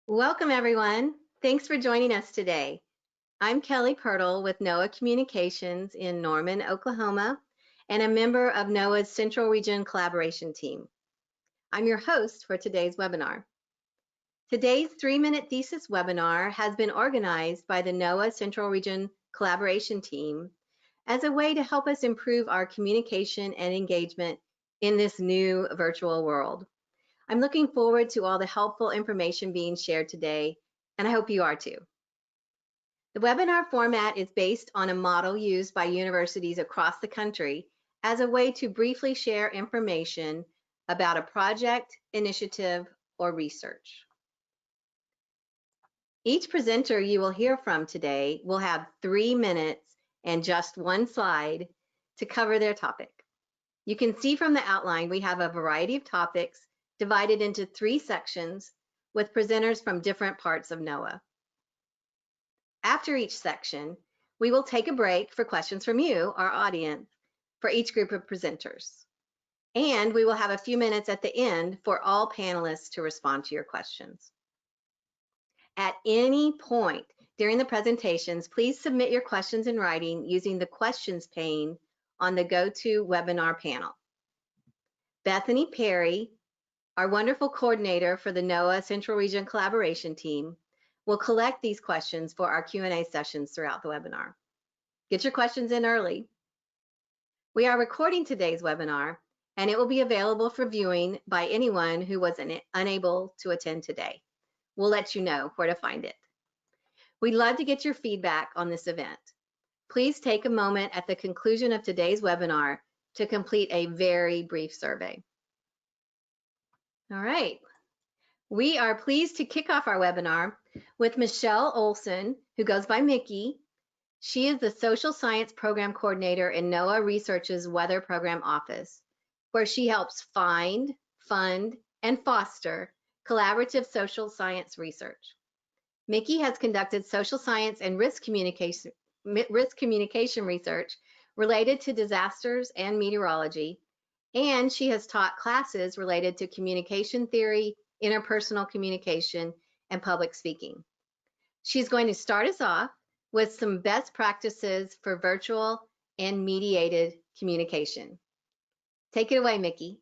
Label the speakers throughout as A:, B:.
A: Welcome, everyone. Thanks for joining us today. I'm Kelly Pirtle with NOAA Communications in Norman, Oklahoma, and a member of NOAA's Central Region Collaboration Team. I'm your host for today's webinar. Today's 3-minute thesis webinar has been organized by the NOAA Central Region Collaboration Team as a way to help us improve our communication and engagement in this new virtual world. I'm looking forward to all the helpful information being shared today, and I hope you are too. The webinar format is based on a model used by universities across the country as a way to briefly share information about a project, initiative, or research. Each presenter you will hear from today will have 3 minutes and just one slide to cover their topic. You can see from the outline we have a variety of topics divided into 3 sections with presenters from different parts of NOAA. After each section, we will take a break for questions from you, our audience, for each group of presenters. And we will have a few minutes at the end for all panelists to respond to your questions. At any point during the presentations, please submit your questions in writing using the questions pane on the GoToWebinar panel. Bethany Perry, our wonderful coordinator for the NOAA Central Region Collaboration Team, will collect these questions for our Q&A sessions throughout the webinar. Get your questions in early. We are recording today's webinar, and it will be available for viewing by anyone who was unable to attend today. We'll let you know where to find it. We'd love to get your feedback on this event. Please take a moment at the conclusion of today's webinar to complete a very brief survey. All right, we are pleased to kick off our webinar with Michelle Olson, who goes by Mickey. She is the Social Science Program Coordinator in NOAA Research's Weather Program Office, where she helps find, fund, and foster collaborative social science research. Mickey has conducted social science and risk communication research related to disasters and meteorology, and she has taught classes related to communication theory, interpersonal communication, and public speaking. She's going to start us off with some best practices for virtual and mediated communication. Take it away, Mickey.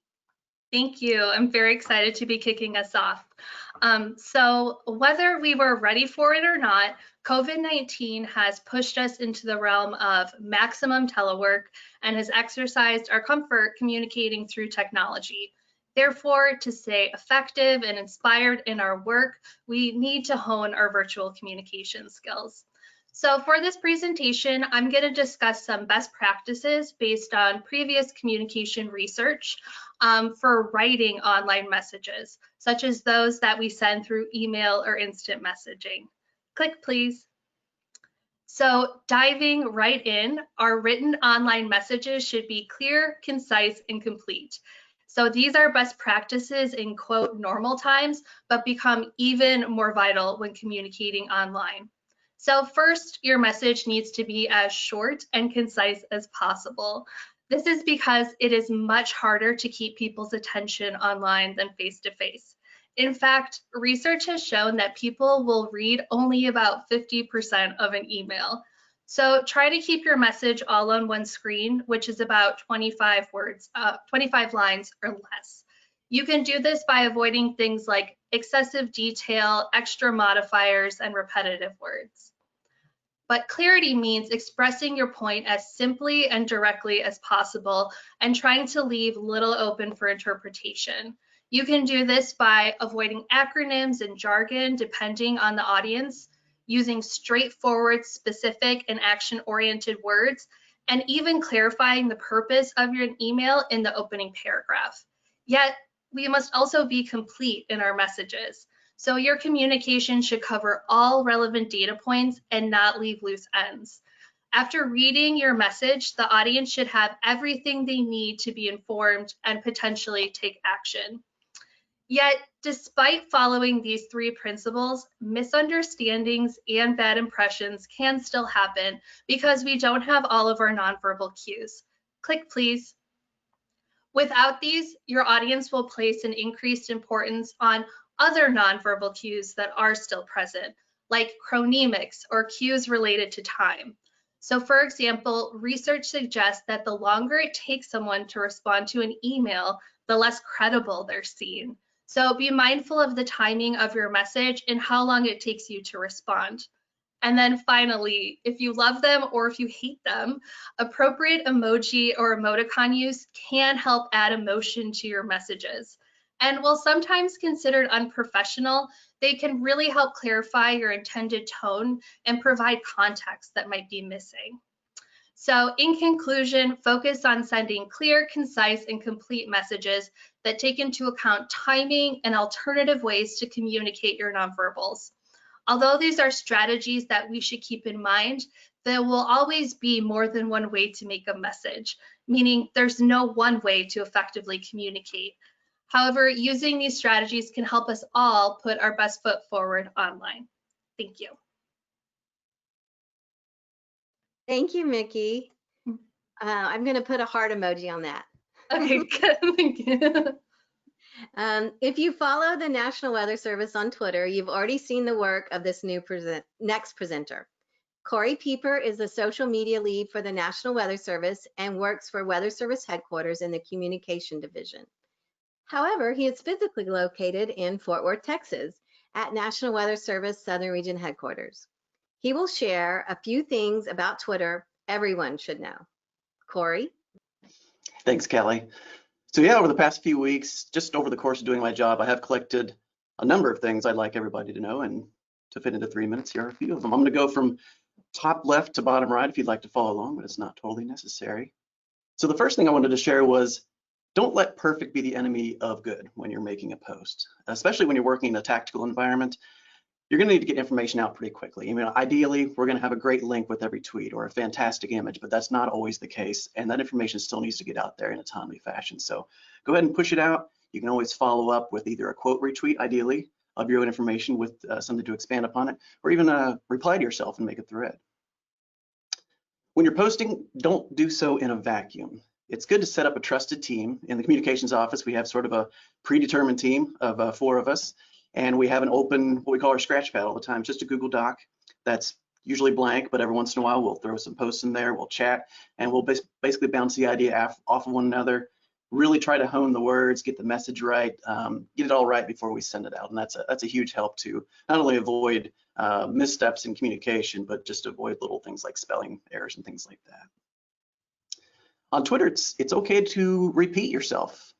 B: Thank you. I'm very excited to be kicking us off. So whether we were ready for it or not, COVID-19 has pushed us into the realm of maximum telework and has exercised our comfort communicating through technology. Therefore, to stay effective and inspired in our work, we need to hone our virtual communication skills. So for this presentation, I'm going to discuss some best practices based on previous communication research for writing online messages, such as those that we send through email or instant messaging. Click, please. So diving right in, our written online messages should be clear, concise, and complete. So these are best practices in quote normal times, but become even more vital when communicating online. So first, your message needs to be as short and concise as possible. This is because it is much harder to keep people's attention online than face-to-face. In fact, research has shown that people will read only about 50% of an email. So try to keep your message all on one screen, which is about 25 lines or less. You can do this by avoiding things like excessive detail, extra modifiers, and repetitive words. But clarity means expressing your point as simply and directly as possible and trying to leave little open for interpretation. You can do this by avoiding acronyms and jargon depending on the audience, using straightforward, specific, and action-oriented words, and even clarifying the purpose of your email in the opening paragraph. Yet, we must also be complete in our messages. So your communication should cover all relevant data points and not leave loose ends. After reading your message, the audience should have everything they need to be informed and potentially take action. Yet, despite following these 3 principles, misunderstandings and bad impressions can still happen because we don't have all of our nonverbal cues. Click, please. Without these, your audience will place an increased importance on other nonverbal cues that are still present, like chronemics or cues related to time. So for example, research suggests that the longer it takes someone to respond to an email, the less credible they're seen. So be mindful of the timing of your message and how long it takes you to respond. And then finally, if you love them or if you hate them, appropriate emoji or emoticon use can help add emotion to your messages. And while sometimes considered unprofessional, they can really help clarify your intended tone and provide context that might be missing. So in conclusion, focus on sending clear, concise, and complete messages that take into account timing and alternative ways to communicate your nonverbals. Although these are strategies that we should keep in mind, there will always be more than one way to make a message, meaning there's no one way to effectively communicate. However, using these strategies can help us all put our best foot forward online. Thank you.
A: Thank you, Mickey. I'm going to put a heart emoji on that.
B: Okay, good. Thank you.
A: If you follow the National Weather Service on Twitter, you've already seen the work of this next presenter. Corey Pieper is the social media lead for the National Weather Service and works for Weather Service headquarters in the Communication Division. However, he is physically located in Fort Worth, Texas, at National Weather Service Southern Region headquarters. He will share a few things about Twitter everyone should know. Corey?
C: Thanks, Kelly. So yeah, over the past few weeks, just over the course of doing my job, I have collected a number of things I'd like everybody to know, and to fit into 3 minutes, here are a few of them. I'm going to go from top left to bottom right if you'd like to follow along, but it's not totally necessary. So the first thing I wanted to share was, don't let perfect be the enemy of good when you're making a post, especially when you're working in a tactical environment. You're going to need to get information out pretty quickly. I mean, ideally, we're going to have a great link with every tweet or a fantastic image, but that's not always the case. And that information still needs to get out there in a timely fashion. So go ahead and push it out. You can always follow up with either a quote retweet, ideally, of your own information with something to expand upon it, or even reply to yourself and make a thread. When you're posting, don't do so in a vacuum. It's good to set up a trusted team. In the communications office, we have sort of a predetermined team of 4 of us. And we have an open, what we call our scratch pad all the time, just a Google Doc that's usually blank, but every once in a while we'll throw some posts in there, we'll chat, and we'll basically bounce the idea off of one another, really try to hone the words, get the message right, get it all right before we send it out. And that's a huge help to not only avoid missteps in communication, but just avoid little things like spelling errors and things like that. On Twitter, it's okay to repeat yourself.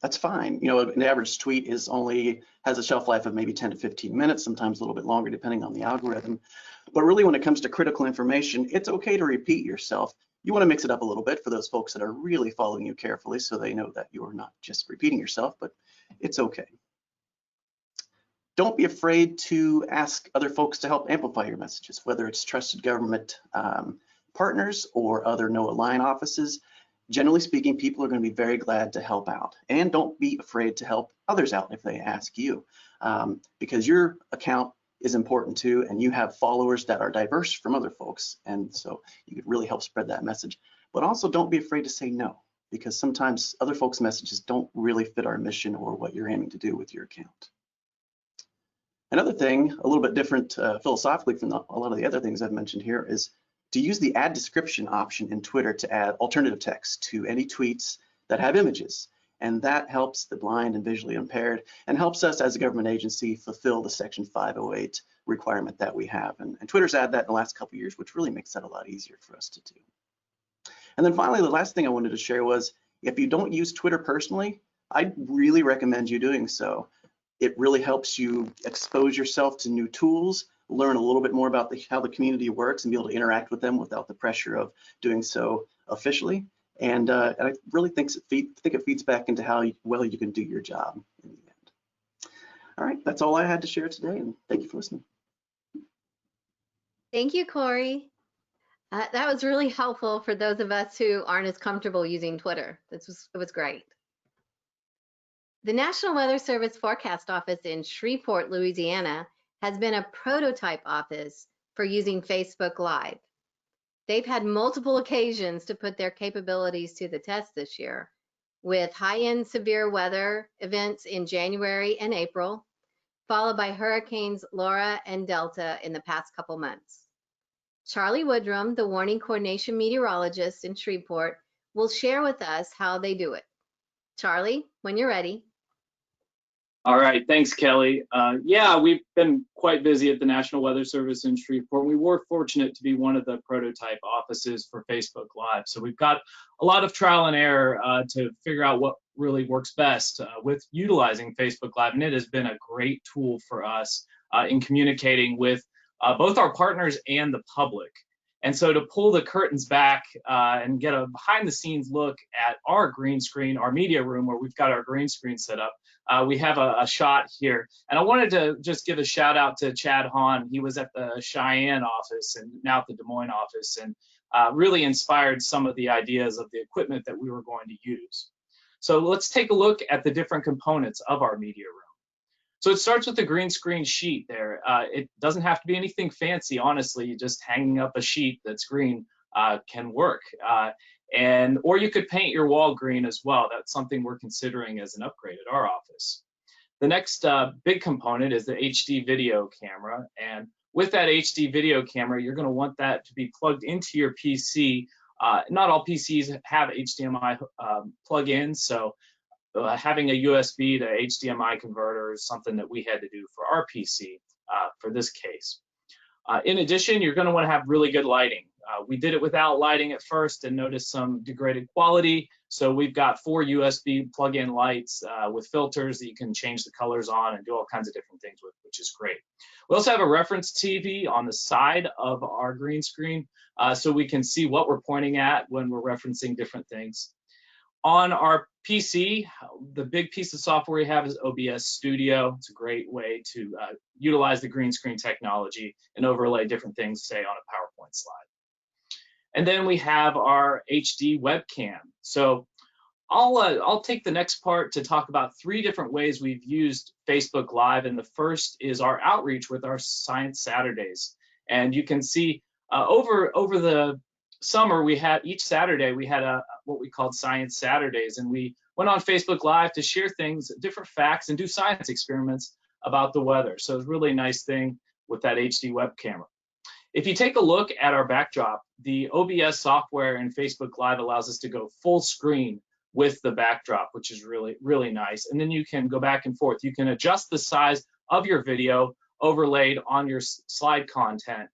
C: That's fine. You know, an average tweet has a shelf life of maybe 10 to 15 minutes, sometimes a little bit longer depending on the algorithm. But really, when it comes to critical information, it's okay to repeat yourself. You want to mix it up a little bit for those folks that are really following you carefully so they know that you're not just repeating yourself, but it's okay. Don't be afraid to ask other folks to help amplify your messages, whether it's trusted government partners or other NOAA line offices. Generally speaking, people are going to be very glad to help out, and don't be afraid to help others out if they ask you, because your account is important too, and you have followers that are diverse from other folks, and so you could really help spread that message. But also don't be afraid to say no, because sometimes other folks' messages don't really fit our mission or what you're aiming to do with your account. Another thing, a little bit different philosophically from a lot of the other things I've mentioned here, is to use the add description option in Twitter to add alternative text to any tweets that have images. And that helps the blind and visually impaired and helps us as a government agency fulfill the Section 508 requirement that we have. And Twitter's added that in the last couple of years, which really makes that a lot easier for us to do. And then finally, the last thing I wanted to share was, if you don't use Twitter personally, I'd really recommend you doing so. It really helps you expose yourself to new tools, learn a little bit more about how the community works and be able to interact with them without the pressure of doing so officially. And I really think it feeds back into how well you can do your job in the end. All right, that's all I had to share today, and thank you for listening.
A: Thank you, Corey. That was really helpful for those of us who aren't as comfortable using Twitter. It was great. The National Weather Service Forecast Office in Shreveport, Louisiana, has been a prototype office for using Facebook Live. They've had multiple occasions to put their capabilities to the test this year, with high-end severe weather events in January and April, followed by Hurricanes Laura and Delta in the past couple months. Charlie Woodrum, the warning coordination meteorologist in Shreveport, will share with us how they do it. Charlie, when you're ready.
D: All right, thanks, Kelly. Yeah, we've been quite busy at the National Weather Service in Shreveport. We were fortunate to be one of the prototype offices for Facebook Live. So we've got a lot of trial and error to figure out what really works best with utilizing Facebook Live. And it has been a great tool for us in communicating with both our partners and the public. And so to pull the curtains back and get a behind the scenes look at our green screen, our media room where we've got our green screen set up, we have a shot here. And I wanted to just give a shout out to Chad Hahn. He was at the Cheyenne office and now at the Des Moines office, and really inspired some of the ideas of the equipment that we were going to use. So let's take a look at the different components of our media room. So it starts with the green screen sheet there. It doesn't have to be anything fancy, honestly. Just hanging up a sheet that's green can work. Or you could paint your wall green as well. That's something we're considering as an upgrade at our office. The next big component is the HD video camera. And with that HD video camera, you're going to want that to be plugged into your PC. Not all PCs have HDMI plug-ins, so having a USB to HDMI converter is something that we had to do for our PC for this case. In addition, you're going to want to have really good lighting. We did it without lighting at first and noticed some degraded quality. So we've got 4 USB plug-in lights with filters that you can change the colors on and do all kinds of different things with, which is great. We also have a reference TV on the side of our green screen so we can see what we're pointing at when we're referencing different things. On our PC, the big piece of software we have is OBS Studio. It's a great way to utilize the green screen technology and overlay different things, say, on a PowerPoint slide. And then we have our HD webcam. So I'll take the next part to talk about 3 different ways we've used Facebook Live. And the first is our outreach with our Science Saturdays. And you can see over the summer, we had each Saturday, we had what we called Science Saturdays. And we went on Facebook Live to share things, different facts, and do science experiments about the weather. So it's a really nice thing with that HD web camera. If you take a look at our backdrop, the OBS software in Facebook Live allows us to go full screen with the backdrop, which is really, really nice. And then you can go back and forth. You can adjust the size of your video overlaid on your slide content.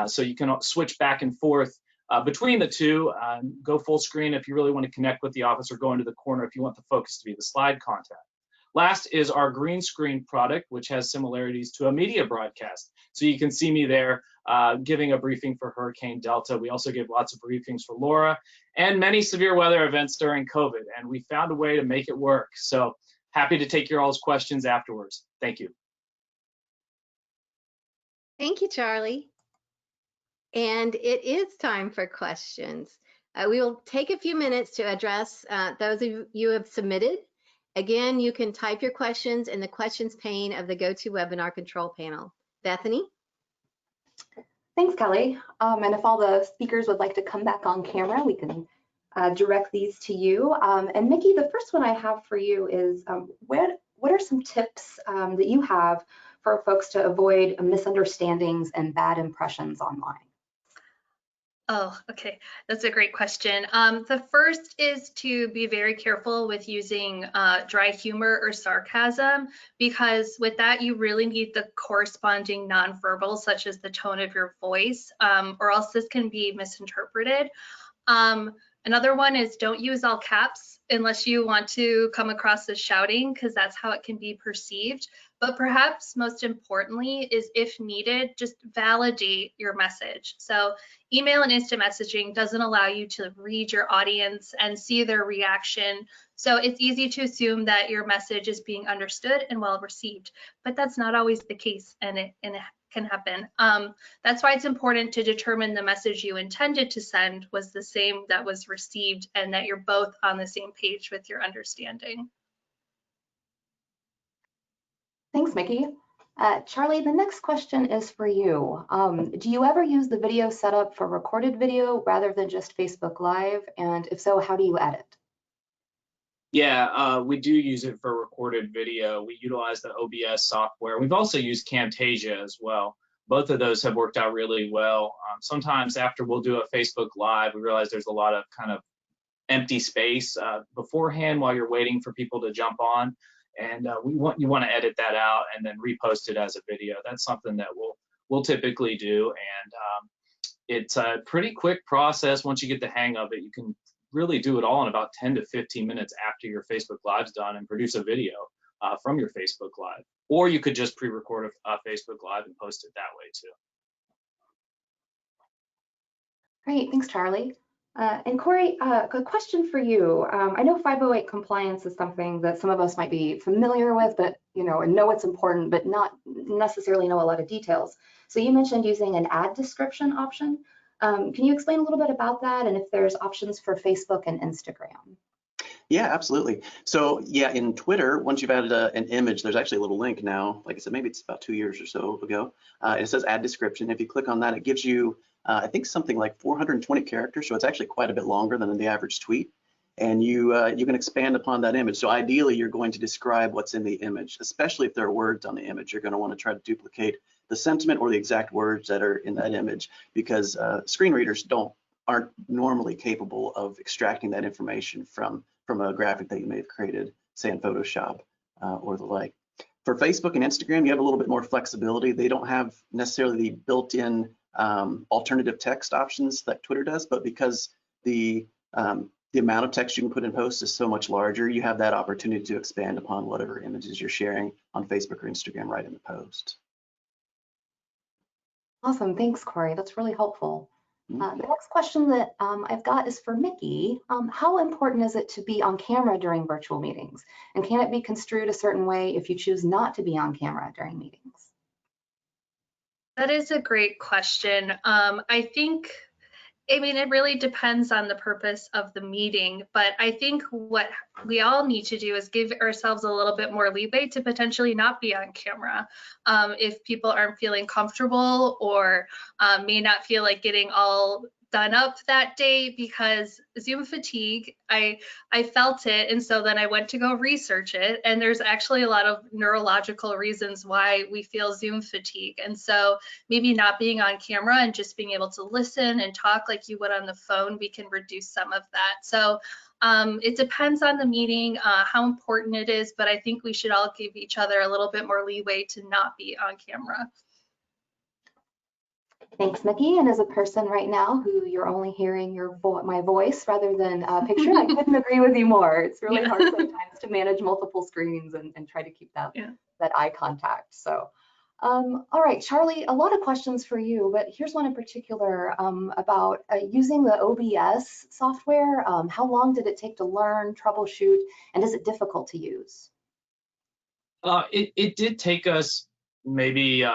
D: So you can switch back and forth between the two, go full screen if you really want to connect with the office, or go into the corner if you want the focus to be the slide content. Last is our green screen product, which has similarities to a media broadcast. So you can see me there giving a briefing for Hurricane Delta. We also give lots of briefings for Laura and many severe weather events during COVID, and we found a way to make it work. So happy to take your all's questions afterwards. Thank you.
A: Thank you, Charlie. And it is time for questions. We will take a few minutes to address those of you who have submitted. Again, you can type your questions in the questions pane of the GoToWebinar control panel. Bethany?
E: Thanks, Kelly. And if all the speakers would like to come back on camera, we can direct these to you. And Mickey, the first one I have for you is what are some tips that you have for folks to avoid misunderstandings and bad impressions online?
B: Oh, okay. That's a great question. The first is to be very careful with using dry humor or sarcasm, because with that, you really need the corresponding nonverbal, such as the tone of your voice, or else this can be misinterpreted. Another one is don't use all caps unless you want to come across as shouting, because that's how it can be perceived. But perhaps most importantly is, if needed, just validate your message. So email and instant messaging doesn't allow you to read your audience and see their reaction. So it's easy to assume that your message is being understood and well received, but that's not always the case, and it can happen. That's why it's important to determine the message you intended to send was the same that was received, and that you're both on the same page with your understanding.
E: Thanks, Mickey. Charlie, the next question is for you. Do you ever use the video setup for recorded video rather than just Facebook Live? And if so, how do you edit?
D: Yeah, we do use it for recording. pre-recorded video. We utilize the OBS software. We've also used Camtasia as well. Both of those have worked out really well. Sometimes after we'll do a Facebook Live, we realize there's a lot of kind of empty space beforehand while you're waiting for people to jump on. And you want to edit that out and then repost it as a video. That's something that we'll typically do. And it's a pretty quick process. Once you get the hang of it, you can really do it all in about 10 to 15 minutes after your Facebook Live's done and produce a video from your Facebook Live. Or you could just pre-record a Facebook Live and post it that way too.
E: Great, thanks, Charlie. And Corey, a question for you. I know 508 compliance is something that some of us might be familiar with, but and know it's important, but not necessarily know a lot of details. So you mentioned using an ad description option. Can you explain a little bit about that and if there's options for Facebook and Instagram?
C: Yeah, absolutely. So yeah, in Twitter, once you've added an image, there's actually a little link now. Like I said, maybe it's about 2 years or so ago. It says add description. If you click on that, it gives you, I think, something like 420 characters. So it's actually quite a bit longer than the average tweet. And you can expand upon that image. So ideally, you're going to describe what's in the image, especially if there are words on the image. You're going to want to try to duplicate the sentiment or the exact words that are in that image, because screen readers aren't normally capable of extracting that information from a graphic that you may have created, say in Photoshop or the like. For Facebook and Instagram, you have a little bit more flexibility. They don't have necessarily the built-in alternative text options that Twitter does, but because the amount of text you can put in posts is so much larger, you have that opportunity to expand upon whatever images you're sharing on Facebook or Instagram right in the post.
E: Awesome, thanks, Corey. That's really helpful. The next question that I've got is for Mickey. How important is it to be on camera during virtual meetings? And can it be construed a certain way if you choose not to be on camera during meetings?
B: That is a great question. I mean, it really depends on the purpose of the meeting, but I think what we all need to do is give ourselves a little bit more leeway to potentially not be on camera. If people aren't feeling comfortable or may not feel like getting all done up that day, because Zoom fatigue, I felt it, and so then I went to go research it, and there's actually a lot of neurological reasons why we feel Zoom fatigue. And so maybe not being on camera and just being able to listen and talk like you would on the phone, we can reduce some of that. So it depends on the meeting, how important it is, but I think we should all give each other a little bit more leeway to not be on camera.
E: Thanks, Mickey. And as a person right now who you're only hearing my voice rather than a picture, I couldn't agree with you more. It's really hard sometimes to manage multiple screens and try to keep that eye contact. So, all right, Charlie, a lot of questions for you, but here's one in particular about using the OBS software. How long did it take to learn, troubleshoot, and is it difficult to use?
D: It did take us maybe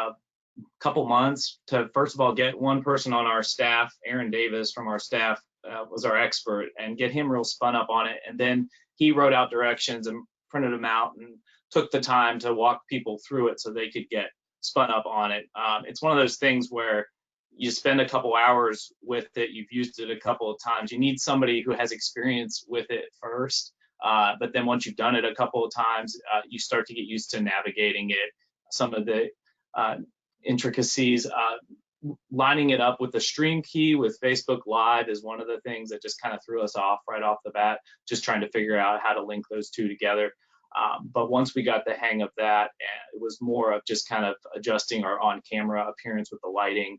D: couple months to, first of all, get one person on our staff, Aaron Davis from our staff was our expert, and get him real spun up on it. And then he wrote out directions and printed them out and took the time to walk people through it so they could get spun up on it. It's one of those things where you spend a couple hours with it, you've used it a couple of times. You need somebody who has experience with it first, but then once you've done it a couple of times, you start to get used to navigating it. Some of the intricacies, lining it up with the stream key with Facebook Live is one of the things that just kind of threw us off right off the bat, just trying to figure out how to link those two together. But once we got the hang of that, it was more of just kind of adjusting our on-camera appearance with the lighting,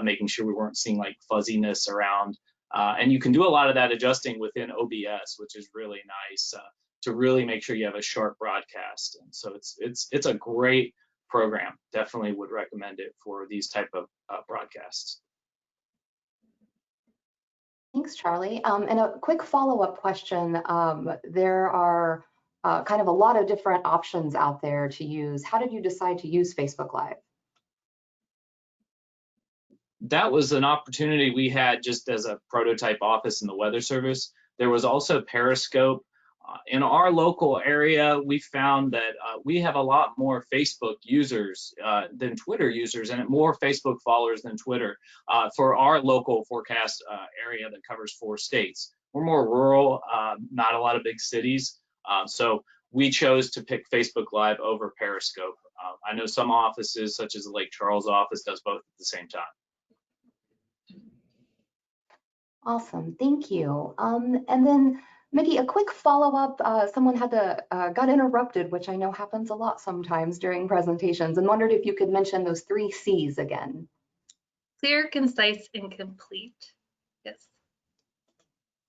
D: making sure we weren't seeing like fuzziness around. And you can do a lot of that adjusting within OBS, which is really nice to really make sure you have a sharp broadcast. And so it's a great program. Definitely would recommend it for these type of broadcasts.
E: Thanks, Charlie. And a quick follow-up question. There are kind of a lot of different options out there to use. How did you decide to use Facebook Live?
D: That was an opportunity we had just as a prototype office in the Weather Service. There was also Periscope. In our local area, we found that we have a lot more Facebook users than Twitter users, and more Facebook followers than Twitter for our local forecast area that covers 4 states. We're more rural, not a lot of big cities. So we chose to pick Facebook Live over Periscope. I know some offices, such as the Lake Charles office, does both at the same time.
E: Awesome, thank you. And then Mickey, a quick follow-up. Someone got interrupted, which I know happens a lot sometimes during presentations, and wondered if you could mention those 3 C's again.
B: Clear, concise, and complete. Yes.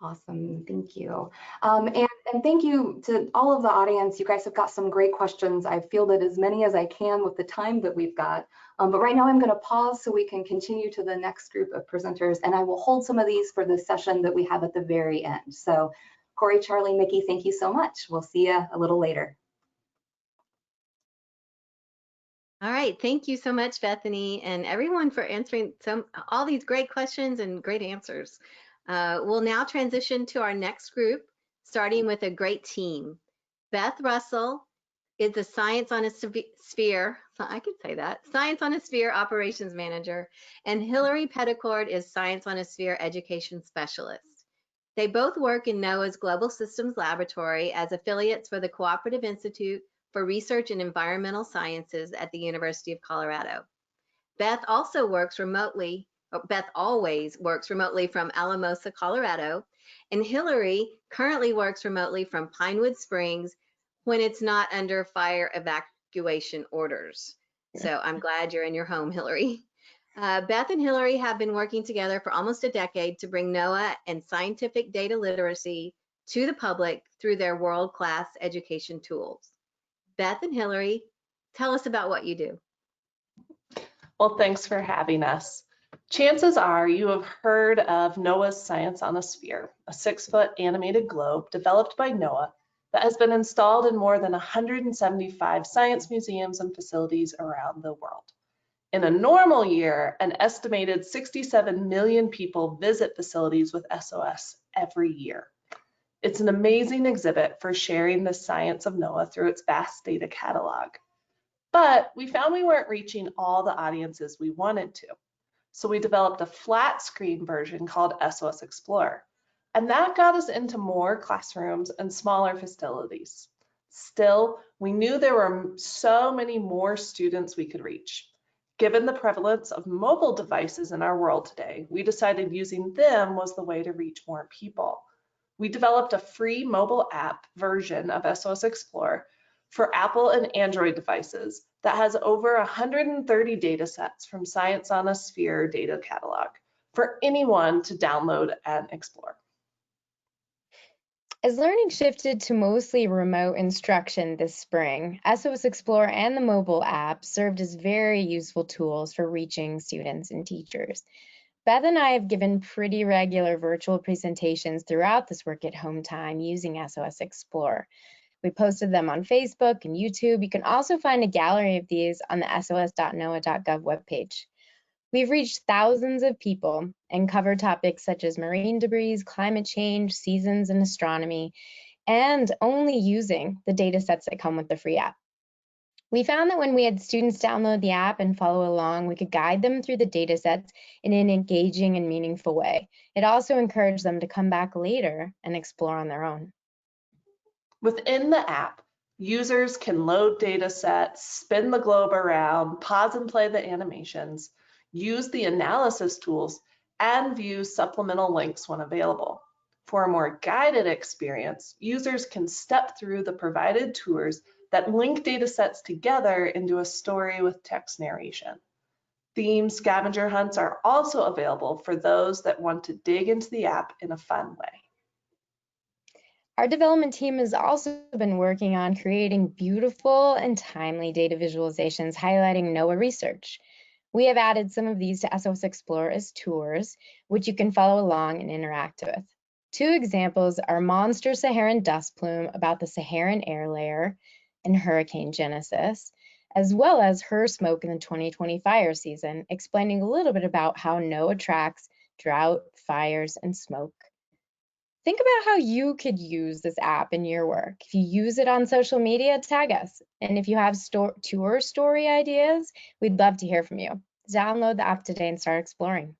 E: Awesome, thank you. And thank you to all of the audience. You guys have got some great questions. I fielded as many as I can with the time that we've got. But right now I'm going to pause so we can continue to the next group of presenters, and I will hold some of these for the session that we have at the very end. So Corey, Charlie, Mickey, thank you so much. We'll see you a little later.
A: All right, thank you so much, Bethany, and everyone for answering all these great questions and great answers. We'll now transition to our next group, starting with a great team. Beth Russell is the Science on a Sphere, I can say that, Science on a Sphere Operations Manager, and Hillary Petticord is Science on a Sphere Education Specialist. They both work in NOAA's Global Systems Laboratory as affiliates for the Cooperative Institute for Research in Environmental Sciences at the University of Colorado. Beth always works remotely from Alamosa, Colorado, and Hillary currently works remotely from Pinewood Springs when it's not under fire evacuation orders. So I'm glad you're in your home, Hillary. Beth and Hillary have been working together for almost a decade to bring NOAA and scientific data literacy to the public through their world-class education tools. Beth and Hillary, tell us about what you do.
F: Well, thanks for having us. Chances are you have heard of NOAA's Science on a Sphere, a 6-foot animated globe developed by NOAA that has been installed in more than 175 science museums and facilities around the world. In a normal year, an estimated 67 million people visit facilities with SOS every year. It's an amazing exhibit for sharing the science of NOAA through its vast data catalog. But we found we weren't reaching all the audiences we wanted to. So we developed a flat screen version called SOS Explorer. And that got us into more classrooms and smaller facilities. Still, we knew there were so many more students we could reach. Given the prevalence of mobile devices in our world today, we decided using them was the way to reach more people. We developed a free mobile app version of SOS Explorer for Apple and Android devices that has over 130 data sets from Science on a Sphere data catalog for anyone to download and explore.
G: As learning shifted to mostly remote instruction this spring, SOS Explorer and the mobile app served as very useful tools for reaching students and teachers. Beth and I have given pretty regular virtual presentations throughout this work at home time using SOS Explorer. We posted them on Facebook and YouTube. You can also find a gallery of these on the sos.noaa.gov webpage. We've reached thousands of people and covered topics such as marine debris, climate change, seasons, and astronomy, and only using the data sets that come with the free app. We found that when we had students download the app and follow along, we could guide them through the data sets in an engaging and meaningful way. It also encouraged them to come back later and explore on their own.
F: Within the app, users can load data sets, spin the globe around, pause and play the animations, use the analysis tools, and view supplemental links when available. For a more guided experience, users can step through the provided tours that link data sets together into a story with text narration. Themed scavenger hunts are also available for those that want to dig into the app in a fun way.
G: Our development team has also been working on creating beautiful and timely data visualizations highlighting NOAA research. We have added some of these to SOS Explorer as tours, which you can follow along and interact with. Two examples are Monster Saharan Dust Plume about the Saharan air layer and Hurricane Genesis, as well as Her Smoke in the 2020 fire season, explaining a little bit about how NOAA tracks drought, fires, and smoke. Think about how you could use this app in your work. If you use it on social media, tag us. And if you have tour story ideas, we'd love to hear from you. Download the app today and start exploring.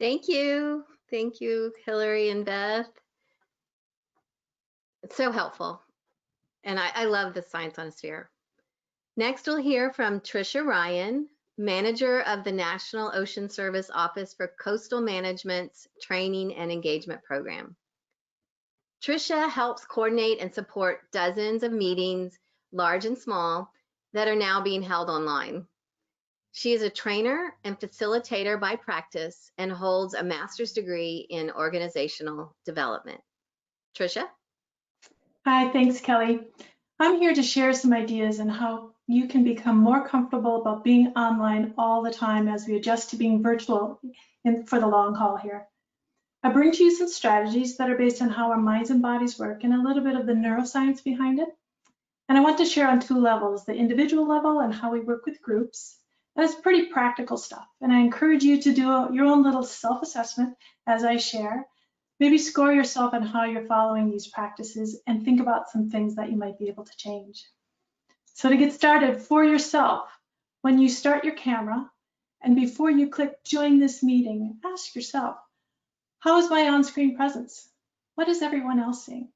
A: Thank you. Thank you, Hillary and Beth. It's so helpful. And I love the Science on a Sphere. Next, we'll hear from Tricia Ryan, Manager of the National Ocean Service Office for Coastal Management's Training and Engagement Program. Tricia helps coordinate and support dozens of meetings, large and small, that are now being held online. She is a trainer and facilitator by practice and holds a master's degree in organizational development. Tricia?
H: Hi, thanks, Kelly. I'm here to share some ideas on how you can become more comfortable about being online all the time as we adjust to being virtual for the long haul here. I bring to you some strategies that are based on how our minds and bodies work and a little bit of the neuroscience behind it. And I want to share on two levels, the individual level and how we work with groups. And it's pretty practical stuff. And I encourage you to do your own little self-assessment as I share. Maybe score yourself on how you're following these practices and think about some things that you might be able to change. So to get started, for yourself, when you start your camera and before you click join this meeting, ask yourself, how is my on-screen presence? What is everyone else seeing?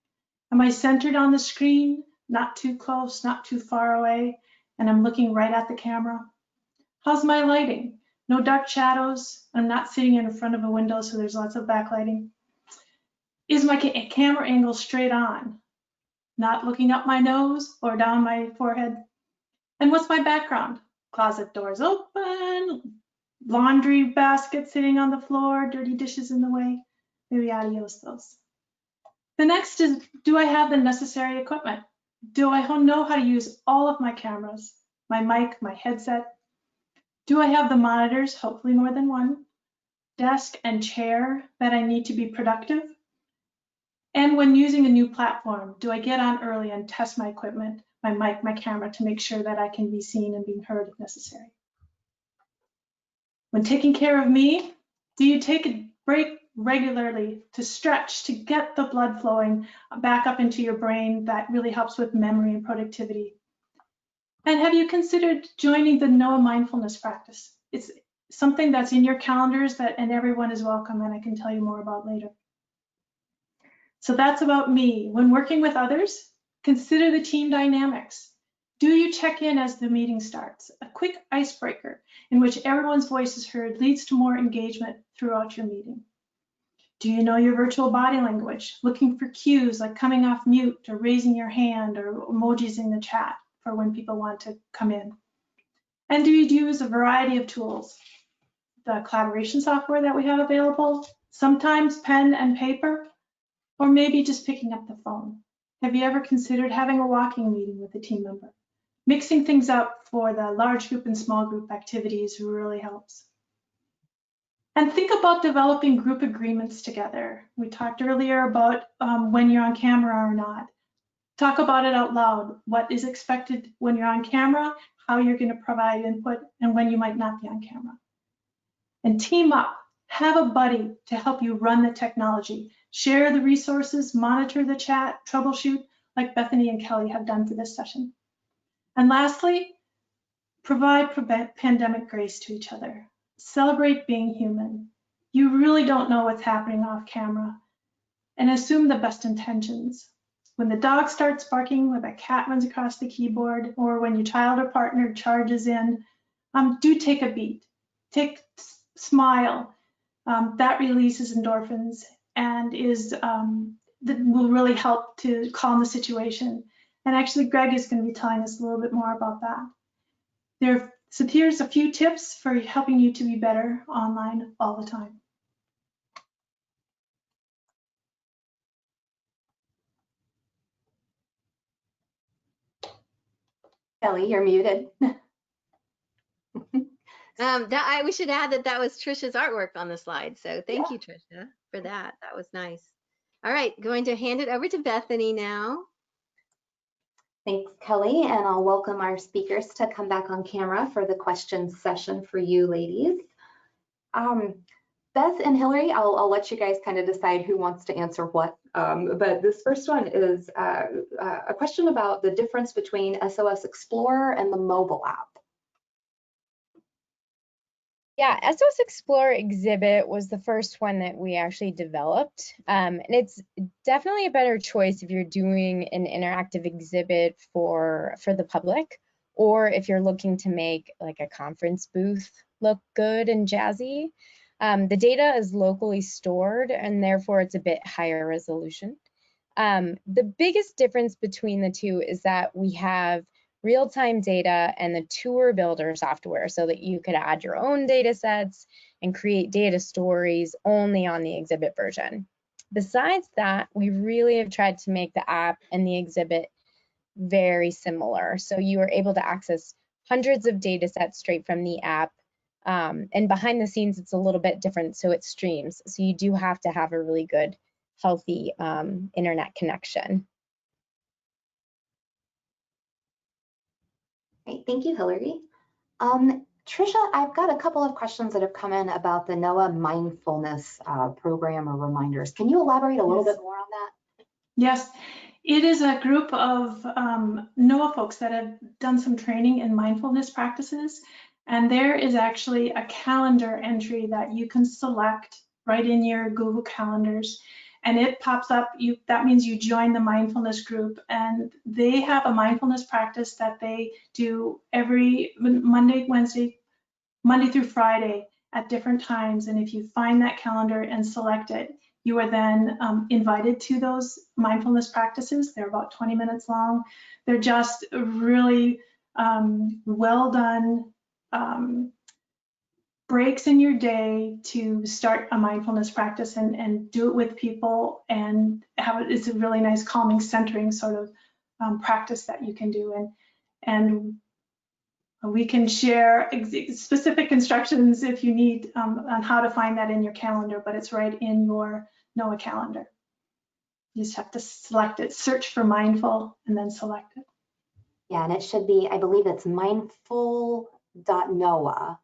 H: Am I centered on the screen, not too close, not too far away, and I'm looking right at the camera? How's my lighting? No dark shadows. I'm not sitting in front of a window, so there's lots of backlighting. Is my camera angle straight on? Not looking up my nose or down my forehead? And what's my background? Closet doors open, laundry basket sitting on the floor, dirty dishes in the way. Maybe adios those. The next is, do I have the necessary equipment? Do I know how to use all of my cameras, my mic, my headset? Do I have the monitors, hopefully more than one, desk and chair that I need to be productive? And when using a new platform, do I get on early and test my equipment, my mic, my camera, to make sure that I can be seen and being heard if necessary? When taking care of me, do you take a break regularly to stretch, to get the blood flowing back up into your brain? That really helps with memory and productivity. And have you considered joining the NOAA mindfulness practice? It's something that's in your calendars and everyone is welcome, and I can tell you more about later. So that's about me. When working with others, consider the team dynamics. Do you check in as the meeting starts? A quick icebreaker in which everyone's voice is heard leads to more engagement throughout your meeting. Do you know your virtual body language? Looking for cues like coming off mute or raising your hand or emojis in the chat for when people want to come in. And do you use a variety of tools? The collaboration software that we have available, sometimes pen and paper, or maybe just picking up the phone. Have you ever considered having a walking meeting with a team member? Mixing things up for the large group and small group activities really helps. And think about developing group agreements together. We talked earlier about when you're on camera or not. Talk about it out loud. What is expected when you're on camera, how you're going to provide input, and when you might not be on camera. And team up. Have a buddy to help you run the technology. Share the resources, monitor the chat, troubleshoot, like Bethany and Kelly have done for this session. And lastly, provide pandemic grace to each other. Celebrate being human. You really don't know what's happening off camera, and assume the best intentions. When the dog starts barking, when a cat runs across the keyboard, or when your child or partner charges in, do take a beat. Smile. That releases endorphins and that will really help to calm the situation. And actually, Greg is going to be telling us a little bit more about that. So here's a few tips for helping you to be better online all the time.
E: Kelly, you're muted.
A: We should add that was Trisha's artwork on the slide. So thank you, Trisha, for that. That was nice. All right, going to hand it over to Bethany now.
E: Thanks, Kelly, and I'll welcome our speakers to come back on camera for the questions session for you ladies. Beth and Hillary, I'll let you guys kind of decide who wants to answer what, but this first one is a question about the difference between SOS Explorer and the mobile app.
G: Yeah, SOS Explorer exhibit was the first one that we actually developed. And it's definitely a better choice if you're doing an interactive exhibit for the public, or if you're looking to make like a conference booth look good and jazzy. The data is locally stored and therefore it's a bit higher resolution. The biggest difference between the two is that we have real-time data and the tour builder software so that you could add your own data sets and create data stories only on the exhibit version. Besides that, we really have tried to make the app and the exhibit very similar. So you are able to access hundreds of data sets straight from the app. And behind the scenes, it's a little bit different, so it streams. So you do have to have a really good, healthy internet connection.
E: Great, thank you, Hillary. Trisha, I've got a couple of questions that have come in about the NOAA mindfulness program or reminders. Can you elaborate a little bit more on that?
H: Yes, it is a group of NOAA folks that have done some training in mindfulness practices. And there is actually a calendar entry that you can select right in your Google Calendars. And it pops up, that means you join the mindfulness group, and they have a mindfulness practice that they do every Monday through Friday at different times. And if you find that calendar and select it, you are then invited to those mindfulness practices. They're about 20 minutes long. They're just really well done breaks in your day to start a mindfulness practice and do it with people and have it. It's a really nice calming, centering sort of practice that you can do. And we can share specific instructions if you need on how to find that in your calendar, but it's right in your NOAA calendar. You just have to select it, search for mindful, and then select it.
E: Yeah, and it should be, I believe it's mindful.noaa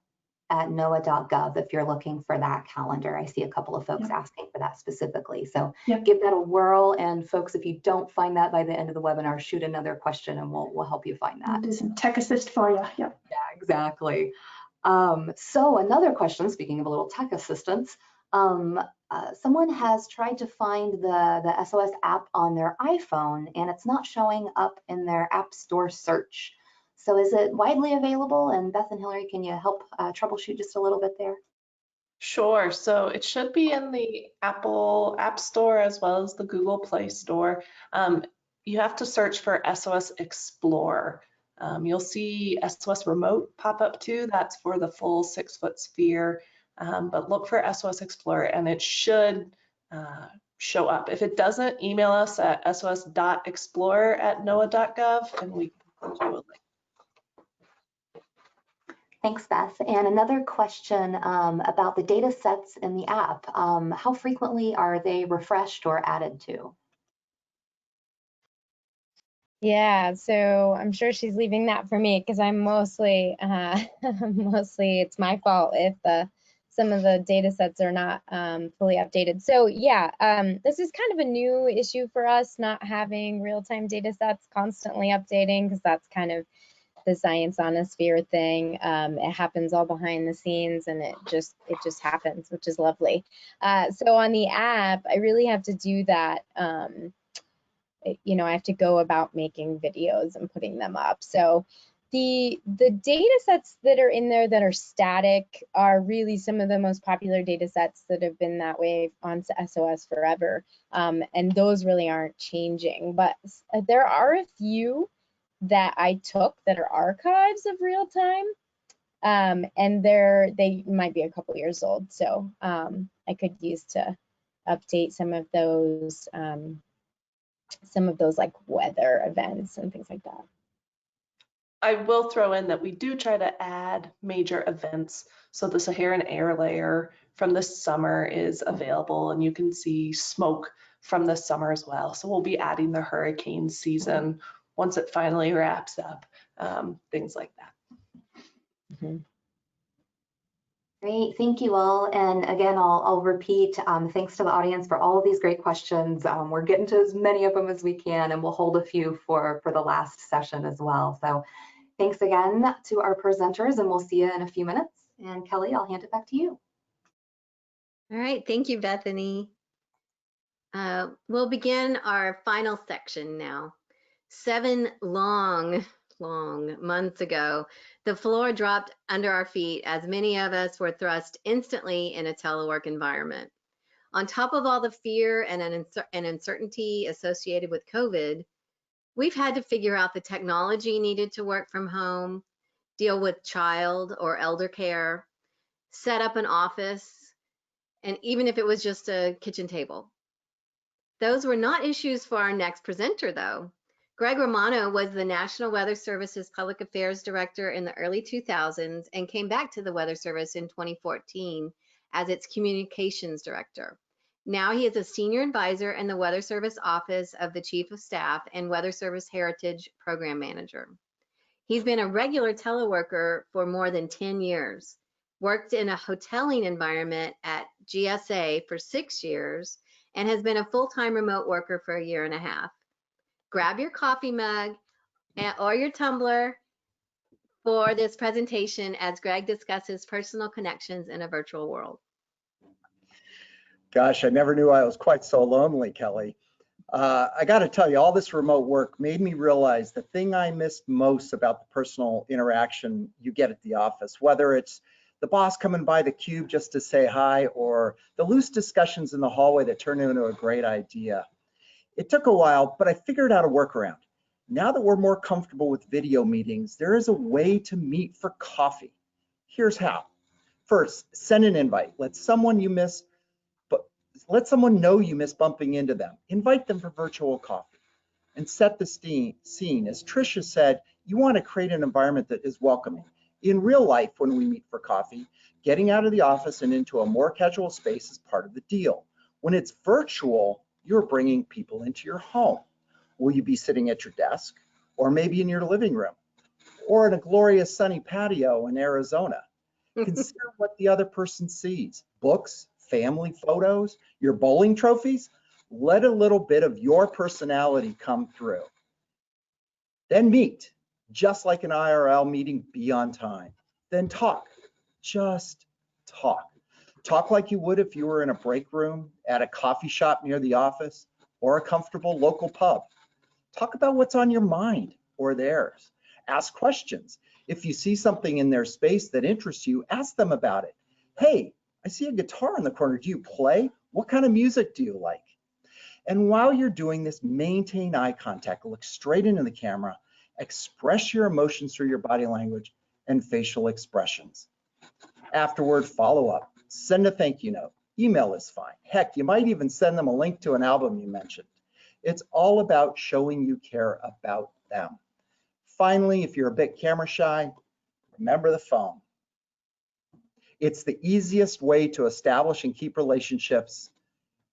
E: at noaa.gov if you're looking for that calendar. I see a couple of folks asking for that specifically. So give that a whirl, and folks, if you don't find that by the end of the webinar, shoot another question and we'll help you find that.
H: We'll do some tech assist for you. Yep.
E: Yeah, exactly. So another question, speaking of a little tech assistance, someone has tried to find the SOS app on their iPhone and it's not showing up in their App Store search. So is it widely available? And Beth and Hillary, can you help troubleshoot just a little bit there?
F: Sure. So it should be in the Apple App Store as well as the Google Play Store. You have to search for SOS Explorer. You'll see SOS Remote pop up too. That's for the full 6-foot sphere. But look for SOS Explorer and it should show up. If it doesn't, email us at sos.explorer@noaa.gov and we can do a link.
E: Thanks, Beth. And another question about the data sets in the app. How frequently are they refreshed or added to?
G: Yeah, so I'm sure she's leaving that for me because I'm mostly, it's my fault if some of the data sets are not fully updated. So yeah, this is kind of a new issue for us, not having real-time data sets constantly updating, because that's kind of the science on a sphere thing. It happens all behind the scenes and it just happens, which is lovely. So on the app, I really have to do that. You know, I have to go about making videos and putting them up. So the data sets that are in there that are static are really some of the most popular data sets that have been that way on SOS forever. And those really aren't changing, but there are a few that I took that are archives of real time. And they might be a couple years old. So I could use to update some of those like weather events and things like that.
F: I will throw in that we do try to add major events. So the Saharan air layer from this summer is available and you can see smoke from this summer as well. So we'll be adding the hurricane season once it finally wraps up, things like that.
G: Mm-hmm.
E: Great, thank you all. And again, I'll repeat, thanks to the audience for all of these great questions. We're getting to as many of them as we can, and we'll hold a few for the last session as well. So thanks again to our presenters, and we'll see you in a few minutes. And Kelly, I'll hand it back to you.
A: All right, thank you, Bethany. We'll begin our final section now. 7 long months ago, the floor dropped under our feet as many of us were thrust instantly in a telework environment. On top of all the fear and uncertainty associated with COVID, we've had to figure out the technology needed to work from home, deal with child or elder care, set up an office, and even if it was just a kitchen table. Those were not issues for our next presenter, though. Greg Romano was the National Weather Service's Public Affairs Director in the early 2000s and came back to the Weather Service in 2014 as its Communications Director. Now he is a Senior Advisor in the Weather Service Office of the Chief of Staff and Weather Service Heritage Program Manager. He's been a regular teleworker for more than 10 years, worked in a hoteling environment at GSA for 6 years, and has been a full-time remote worker for 1.5 years. Grab your coffee mug or your tumbler for this presentation as Greg discusses personal connections in a virtual world.
I: Gosh, I never knew I was quite so lonely, Kelly. I got to tell you, all this remote work made me realize the thing I missed most about the personal interaction you get at the office, whether it's the boss coming by the cube just to say hi or the loose discussions in the hallway that turn into a great idea. It took a while, but I figured out a workaround. Now that we're more comfortable with video meetings, there is a way to meet for coffee. Here's how. First, send an invite. Let someone know you miss bumping into them. Invite them for virtual coffee and set the scene. As Tricia said, you want to create an environment that is welcoming. In real life, when we meet for coffee, getting out of the office and into a more casual space is part of the deal. When it's virtual, you're bringing people into your home. Will you be sitting at your desk or maybe in your living room or in a glorious sunny patio in Arizona? Consider what the other person sees. Books, family photos, your bowling trophies. Let a little bit of your personality come through. Then meet, just like an IRL meeting, be on time. Then talk, just talk. Talk like you would if you were in a break room, at a coffee shop near the office, or a comfortable local pub. Talk about what's on your mind or theirs. Ask questions. If you see something in their space that interests you, ask them about it. Hey, I see a guitar in the corner. Do you play? What kind of music do you like? And while you're doing this, maintain eye contact. Look straight into the camera. Express your emotions through your body language and facial expressions. Afterward, follow up. Send a thank you note. Email is fine. Heck, you might even send them a link to an album you mentioned. It's all about showing you care about them. Finally, if you're a bit camera shy, remember the phone. It's the easiest way to establish and keep relationships.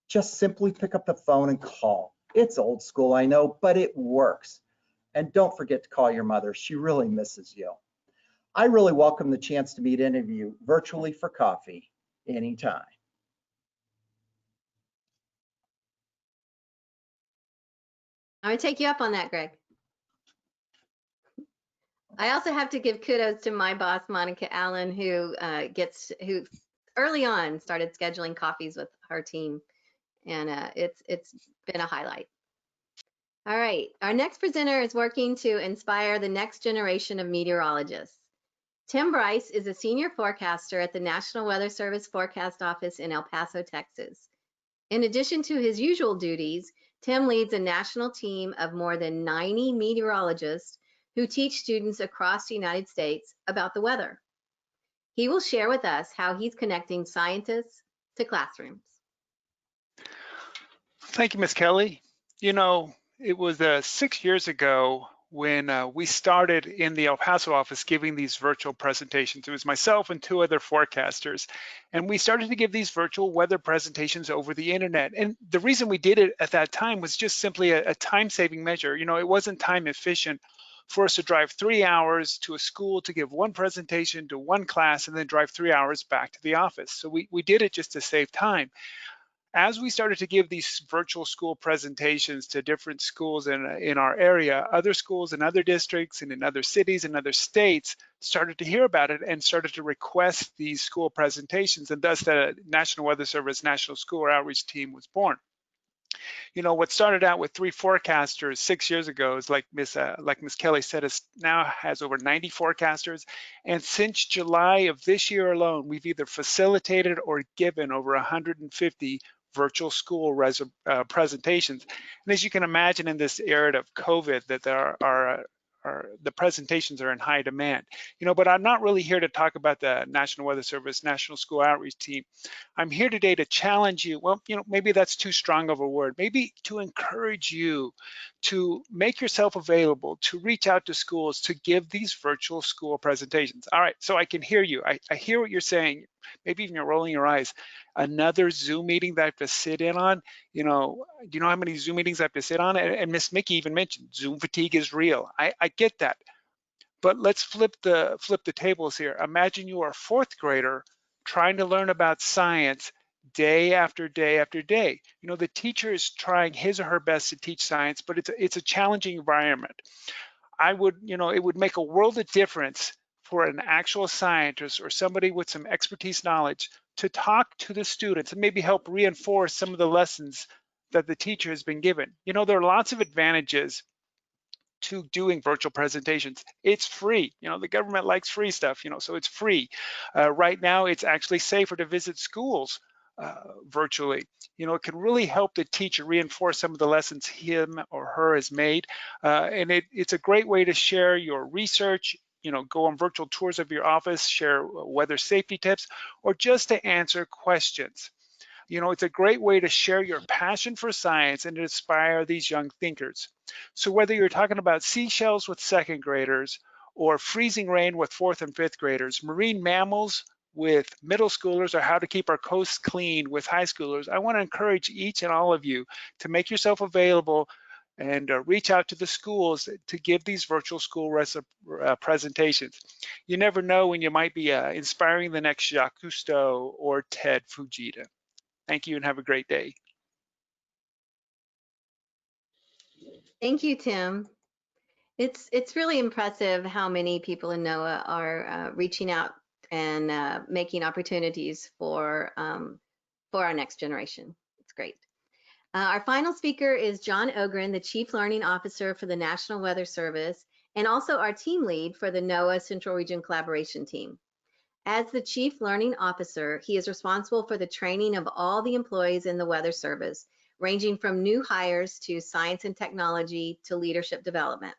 I: Just simply pick up the phone and call. It's old school, I know, but it works. And don't forget to call your mother. She really misses you. I really welcome the chance to meet any of you virtually for coffee anytime.
A: I'm gonna take you up on that, Greg. I also have to give kudos to my boss, Monica Allen, who early on started scheduling coffees with her team, and it's been a highlight. All right, our next presenter is working to inspire the next generation of meteorologists. Tim Bryce is a senior forecaster at the National Weather Service Forecast Office in El Paso, Texas. In addition to his usual duties, Tim leads a national team of more than 90 meteorologists who teach students across the United States about the weather. He will share with us how he's connecting scientists to classrooms.
J: Thank you, Ms. Kelly. You know, it was 6 years ago when we started in the El Paso office giving these virtual presentations. It was myself and 2 other forecasters, and we started to give these virtual weather presentations over the internet. And the reason we did it at that time was just simply a time-saving measure. You know, it wasn't time efficient for us to drive 3 hours to a school to give 1 presentation to 1 class and then drive 3 hours back to the office. So we did it just to save time. As we started to give these virtual school presentations to different schools in our area, other schools in other districts and in other cities and other states started to hear about it and started to request these school presentations, and thus the National Weather Service National School Outreach Team was born. You know, what started out with 3 forecasters 6 years ago is like Miss Kelly said, is now has over 90 forecasters. And since July of this year alone, we've either facilitated or given over 150 virtual school presentations. And as you can imagine, in this era of COVID, that there are the presentations are in high demand. You know, but I'm not really here to talk about the National Weather Service National School Outreach Team. I'm here today to challenge you. Well, you know, maybe that's too strong of a word. Maybe to encourage you to make yourself available, to reach out to schools, to give these virtual school presentations. All right, so I can hear you. I hear what you're saying. Maybe even you're rolling your eyes. Another Zoom meeting that I have to sit in on. You know, do you know how many Zoom meetings I have to sit on? And Miss Mickey even mentioned Zoom fatigue is real. I get that. But let's flip the tables here. Imagine you are a 4th grader trying to learn about science day after day after day. You know, the teacher is trying his or her best to teach science, but it's a challenging environment. You know, it would make a world of difference for an actual scientist or somebody with some expertise knowledge to talk to the students and maybe help reinforce some of the lessons that the teacher has been given. You know, there are lots of advantages to doing virtual presentations. It's free. You know, the government likes free stuff, you know, so it's free. Right now, it's actually safer to visit schools virtually. You know, it can really help the teacher reinforce some of the lessons him or her has made. And it's a great way to share your research, you know, go on virtual tours of your office, share weather safety tips, or just to answer questions. You know, it's a great way to share your passion for science and to inspire these young thinkers. So whether you're talking about seashells with 2nd graders or freezing rain with 4th and 5th graders, marine mammals with middle schoolers, or how to keep our coasts clean with high schoolers, I want to encourage each and all of you to make yourself available and reach out to the schools to give these virtual school presentations. You never know when you might be inspiring the next Jacques Cousteau or Ted Fujita. Thank you and have a great day.
A: Thank you, Tim. It's really impressive how many people in NOAA are reaching out and making opportunities for our next generation. It's great. Our final speaker is John Ogren, the Chief Learning Officer for the National Weather Service, and also our team lead for the NOAA Central Region Collaboration Team. As the Chief Learning Officer, he is responsible for the training of all the employees in the Weather Service, ranging from new hires to science and technology to leadership development.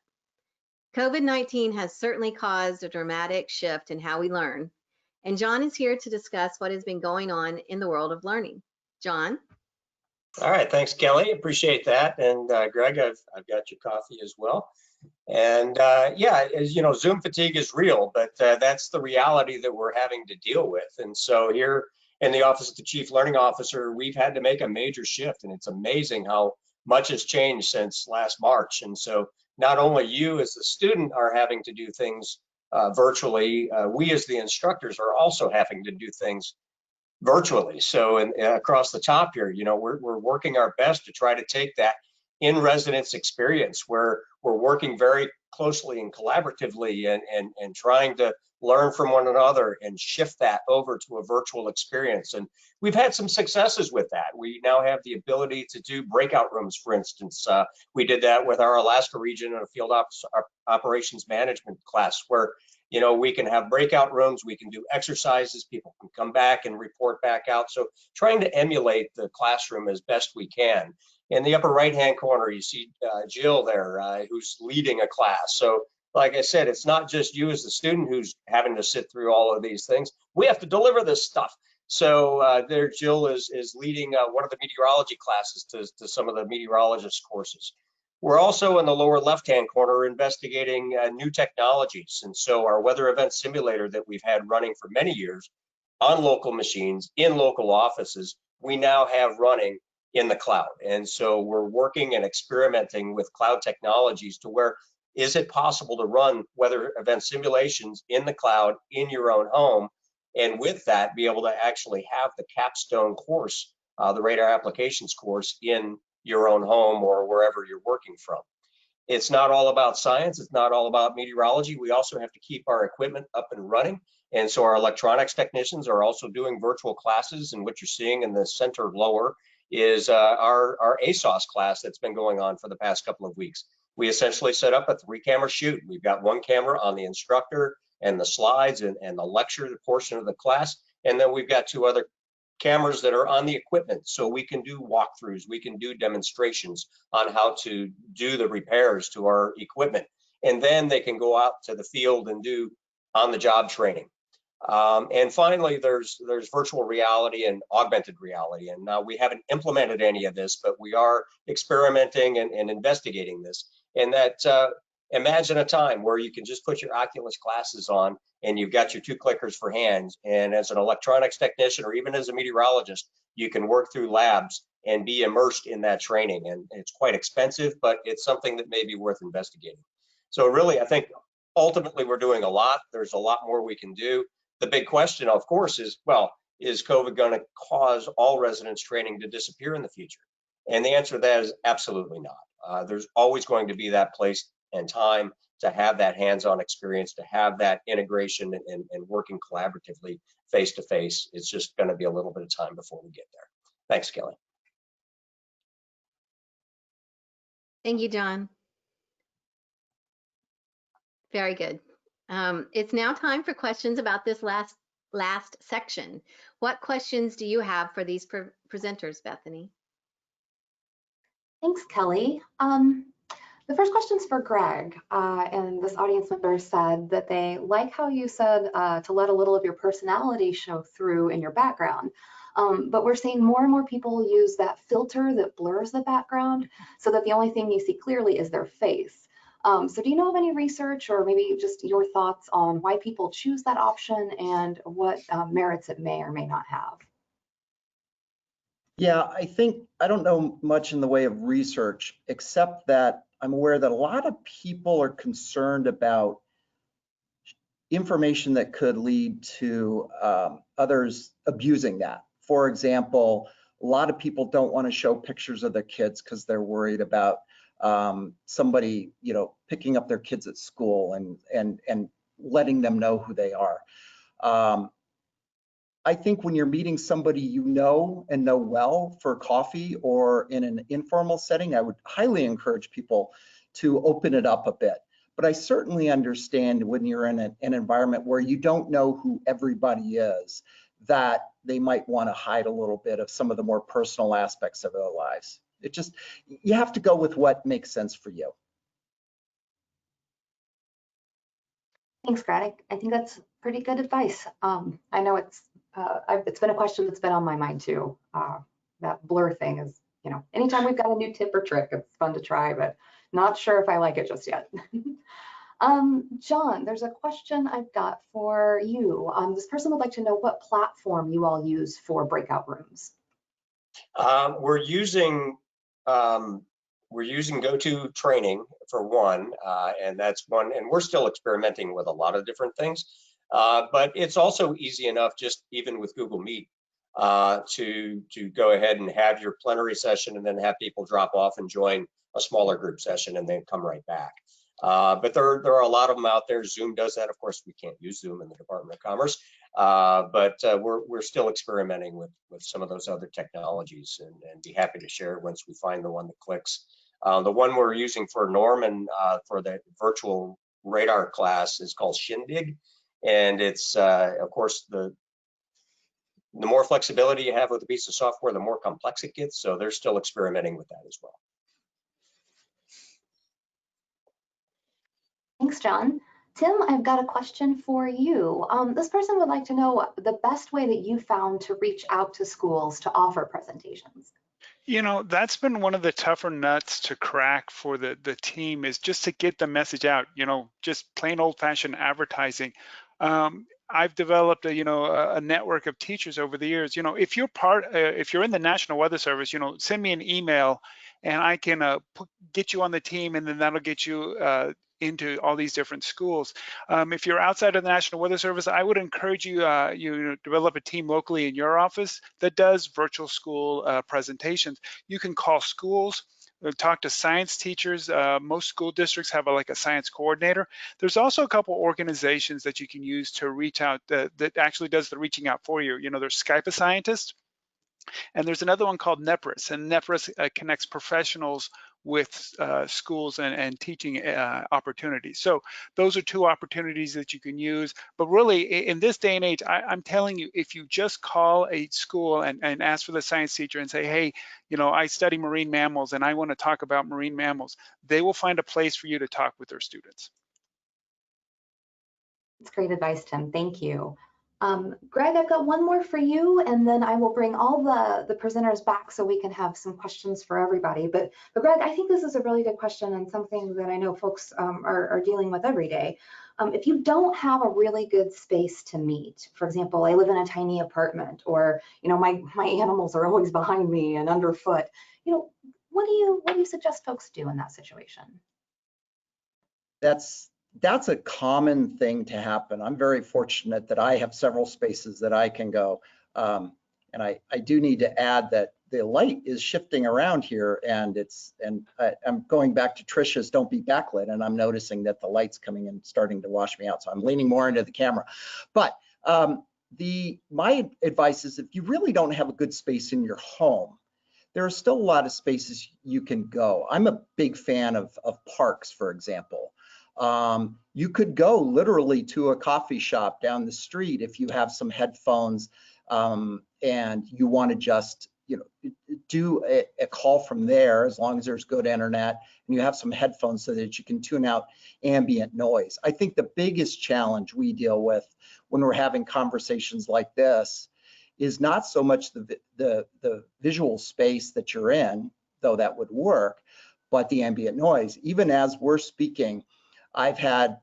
A: COVID-19 has certainly caused a dramatic shift in how we learn, and John is here to discuss what has been going on in the world of learning. John?
K: All right, thanks, Kelly. Appreciate that. And Greg, I've got your coffee as well. And yeah, as you know, Zoom fatigue is real, but that's the reality that we're having to deal with. And so here in the Office of the Chief Learning Officer, we've had to make a major shift, and it's amazing how much has changed since last March. And so not only you as the student are having to do things virtually, we as the instructors are also having to do things virtually. So across the top here, you know, we're working our best to try to take that in-residence experience where we're working very closely and collaboratively and trying to learn from one another and shift that over to a virtual experience. And we've had some successes with that. We now have the ability to do breakout rooms, for instance. We did that with our Alaska region and a field operations management class where, you know, we can have breakout rooms, we can do exercises, people can come back and report back out. So trying to emulate the classroom as best we can. In the upper right-hand corner, you see Jill there, who's leading a class. So like I said, it's not just you as the student who's having to sit through all of these things. We have to deliver this stuff. So there, Jill is leading one of the meteorology classes to some of the meteorologist courses. We're also in the lower left-hand corner investigating new technologies. And so our weather event simulator that we've had running for many years on local machines, in local offices, we now have running in the cloud. And so we're working and experimenting with cloud technologies to where is it possible to run weather event simulations in the cloud in your own home, and with that be able to actually have the capstone course the radar applications course in your own home or wherever you're working from. It's not all about science. It's not all about meteorology. We also have to keep our equipment up and running. And so our electronics technicians are also doing virtual classes. And what you're seeing in the center lower is our ASOS class that's been going on for the past couple of weeks. We essentially set up a 3-camera shoot. We've got 1 camera on the instructor and the slides and the lecture portion of the class. And then we've got 2 other cameras that are on the equipment, so we can do walkthroughs, we can do demonstrations on how to do the repairs to our equipment, and then they can go out to the field and do on-the-job training. And finally, there's virtual reality and augmented reality, and now we haven't implemented any of this, but we are experimenting and investigating this. And that imagine a time where you can just put your Oculus glasses on and you've got your 2 clickers for hands. And as an electronics technician or even as a meteorologist, you can work through labs and be immersed in that training. And it's quite expensive, but it's something that may be worth investigating. So really, I think ultimately we're doing a lot. There's a lot more we can do. The big question, of course, is, well, is COVID going to cause all residence training to disappear in the future? And the answer to that is absolutely not. There's always going to be that place and time to have that hands-on experience, to have that integration and working collaboratively face-to-face. It's just going to be a little bit of time before we get there. Thanks, Kelly.
A: Thank you, John. Very good. It's now time for questions about this last section. What questions do you have for these presenters, Bethany?
E: Thanks, Kelly. The first question's for Greg, and this audience member said that they like how you said to let a little of your personality show through in your background, but we're seeing more and more people use that filter that blurs the background so that the only thing you see clearly is their face. So do you know of any research or maybe just your thoughts on why people choose that option and what merits it may or may not have?
I: Yeah, I don't know much in the way of research, except that I'm aware that a lot of people are concerned about information that could lead to others abusing that. For example, a lot of people don't want to show pictures of their kids because they're worried about somebody, picking up their kids at school and letting them know who they are. I think when you're meeting somebody you know and know well for coffee or in an informal setting, I would highly encourage people to open it up a bit. But I certainly understand when you're in an environment where you don't know who everybody is, that they might want to hide a little bit of some of the more personal aspects of their lives. You have to go with what makes sense for you.
E: Thanks, Greg. I think that's pretty good advice. I know it's been a question that's been on my mind too. That blur thing is, anytime we've got a new tip or trick, it's fun to try, but not sure if I like it just yet. John, there's a question I've got for you. This person would like to know what platform you all use for breakout rooms.
K: We're using GoToTraining for one, and that's one, and we're still experimenting with a lot of different things. But it's also easy enough, just even with Google Meet, to go ahead and have your plenary session and then have people drop off and join a smaller group session and then come right back. But there are a lot of them out there. Zoom does that. Of course, we can't use Zoom in the Department of Commerce, but we're still experimenting with some of those other technologies and be happy to share once we find the one that clicks. The one we're using for Norman for the virtual radar class is called Shindig. And it's, of course, the more flexibility you have with a piece of software, the more complex it gets. So they're still experimenting with that as well.
E: Thanks, John. Tim, I've got a question for you. This person would like to know the best way that you found to reach out to schools to offer presentations.
J: That's been one of the tougher nuts to crack for the team, is just to get the message out, just plain old-fashioned advertising. I've developed a network of teachers over the years. If you're in the National Weather Service, send me an email and I can get you on the team, and then that'll get you into all these different schools. If you're outside of the National Weather Service, I would encourage you, develop a team locally in your office that does virtual school presentations. You can call schools, talk to science teachers. Most school districts have like a science coordinator. There's also a couple organizations that you can use to reach out that actually does the reaching out for you. There's Skype a Scientist, and there's another one called NEPRIS, and NEPRIS connects professionals with schools and teaching opportunities. So those are two opportunities that you can use. But really, in this day and age, I'm telling you, if you just call a school and ask for the science teacher and say, hey, I study marine mammals and I want to talk about marine mammals, they will find a place for you to talk with their students.
E: That's great advice, Tim. Thank you. Greg, I've got one more for you, and then I will bring all the presenters back so we can have some questions for everybody. But Greg, I think this is a really good question and something that I know folks are dealing with every day. If you don't have a really good space to meet, for example, I live in a tiny apartment, or my animals are always behind me and underfoot. What do you suggest folks do in that situation?
I: That's a common thing to happen. I'm very fortunate that I have several spaces that I can go. And I do need to add that the light is shifting around here, and I'm going back to Trisha's don't be backlit, and I'm noticing that the light's coming in, starting to wash me out. So I'm leaning more into the camera. But my advice is, if you really don't have a good space in your home, there are still a lot of spaces you can go. I'm a big fan of parks, for example. You could go literally to a coffee shop down the street if you have some headphones and you want to just do a call from there, as long as there's good internet and you have some headphones so that you can tune out ambient noise. I think the biggest challenge we deal with when we're having conversations like this is not so much the visual space that you're in, though that would work, but the ambient noise. Even as we're speaking, I've had